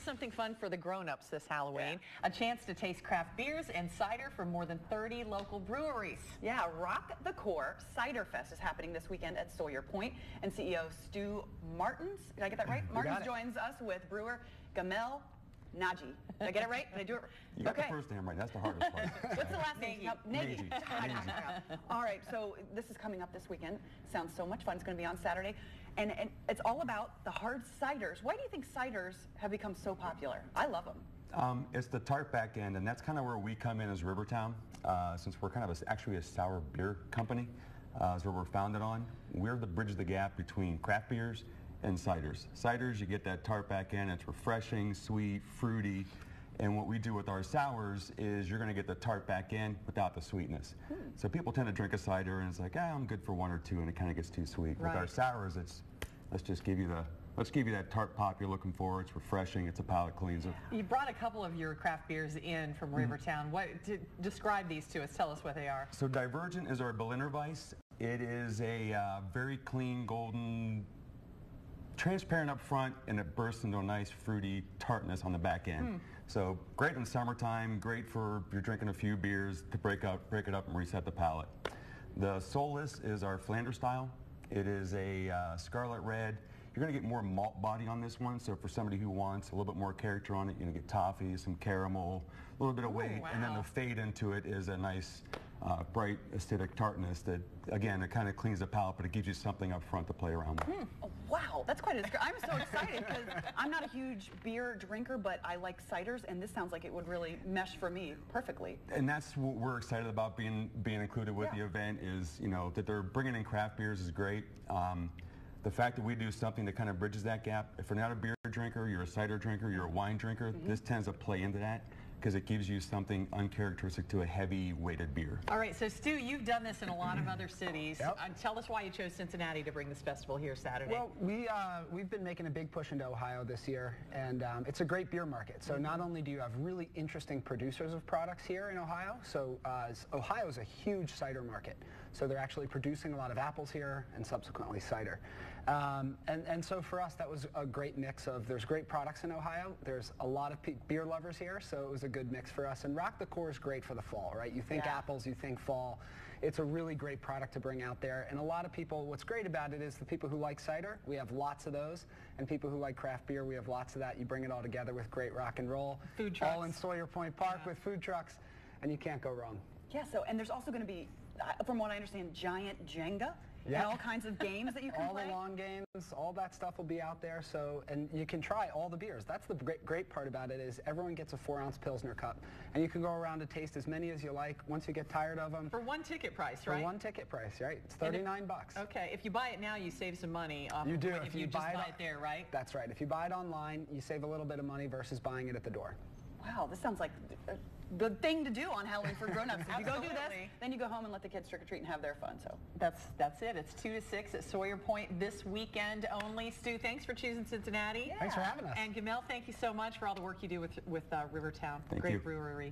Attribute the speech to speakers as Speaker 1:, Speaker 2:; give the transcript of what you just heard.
Speaker 1: something fun for the grown-ups this Halloween. Yeah. A chance to taste craft beers and cider from more than 30 local breweries.
Speaker 2: Yeah, Rock the Core Cider Fest is happening this weekend at Sawyer Point, and CEO Stu Martins, did I get that right? Martins joins us with brewer Gamel Naji. Did I get it right? Did I do it right?
Speaker 3: You got the first name right. That's the hardest part.
Speaker 2: What's the last name?
Speaker 3: Nagy.
Speaker 2: All right, so this is coming up this weekend. Sounds so much fun. It's going to be on Saturday. And it's all about the hard ciders. Why do you think ciders have become so popular? I love them.
Speaker 3: It's the tart back end, and that's kind of where we come in as Rivertown. Since we're kind of actually a sour beer company, is where we're founded on. We're the bridge the gap between craft beers and ciders. Ciders, you get that tart back end. It's refreshing, sweet, fruity. And what we do with our sours is you're going to get the tart back end without the sweetness. So people tend to drink a cider and it's like, I'm good for one or two, and it kind of gets too sweet. With our sours, it's let's give you that tart pop you're looking for. It's refreshing. It's a palate cleanser.
Speaker 1: You brought a couple of your craft beers in from Rivertown. Describe these to us. Tell us what they are.
Speaker 3: So Divergent is our Berliner Weiss. It is a very clean, golden, transparent up front, and it bursts into a nice fruity tartness on the back end. So great in summertime, great for if you're drinking a few beers to break it up and reset the palate. The Soulless is our Flanders style. It is a scarlet red. You're going to get more malt body on this one, so for somebody who wants a little bit more character on it, you're going to get toffee, some caramel, a little bit of weight, and then the fade into it is a nice bright acidic tartness that, again, it kind of cleans the palate, but it gives you something up front to play around with.
Speaker 2: Oh, wow, that's quite a description. I'm so excited because I'm not a huge beer drinker, but I like ciders, and this sounds like it would really mesh for me perfectly.
Speaker 3: And that's what we're excited about being included with the event is, that they're bringing in craft beers is great. The fact that we do something that kind of bridges that gap. If you're not a beer drinker, you're a cider drinker, you're a wine drinker, this tends to play into that because it gives you something uncharacteristic to a heavy weighted beer.
Speaker 1: All right, so Stu, you've done this in a lot of other cities. Tell us why you chose Cincinnati to bring this festival here Saturday.
Speaker 4: Well, we've been making a big push into Ohio this year, and it's a great beer market. So not only do you have really interesting producers of products here in Ohio, so Ohio is a huge cider market. So they're actually producing a lot of apples here and subsequently cider. And so for us, that was a great mix of, there's great products in Ohio, there's a lot of beer lovers here, so it was a good mix for us. And Rock the Core is great for the fall, right? You think apples, you think fall. It's a really great product to bring out there. And a lot of people, what's great about it is the people who like cider, we have lots of those. And people who like craft beer, we have lots of that. You bring it all together with great rock and roll.
Speaker 1: Food trucks.
Speaker 4: All in Sawyer Point Park with food trucks, and you can't go wrong.
Speaker 2: Yeah, so, and there's also going to be, from what I understand, giant Jenga and all kinds of games that you can play.
Speaker 4: All the long games, all that stuff will be out there. So, and you can try all the beers. That's the great part about it is everyone gets a 4-ounce Pilsner cup, and you can go around and taste as many as you like. Once you get tired of them,
Speaker 1: for one ticket price, right?
Speaker 4: For one ticket price, right? It's $39.
Speaker 1: Okay, if you buy it now, you save some money.
Speaker 4: You do
Speaker 1: if you just buy it there, right?
Speaker 4: That's right. If you buy it online, you save a little bit of money versus buying it at the door.
Speaker 2: Wow, this sounds like a good thing to do on Halloween for grown-ups. If you go do this, then you go home and let the kids trick-or-treat and have their fun. So
Speaker 1: that's it. It's 2 to 6 at Sawyer Point this weekend only. Stu, thanks for choosing Cincinnati.
Speaker 4: Thanks for having us.
Speaker 1: And Gamel, thank you so much for all the work you do with Rivertown.
Speaker 3: Thank
Speaker 1: Great
Speaker 3: you.
Speaker 1: brewery.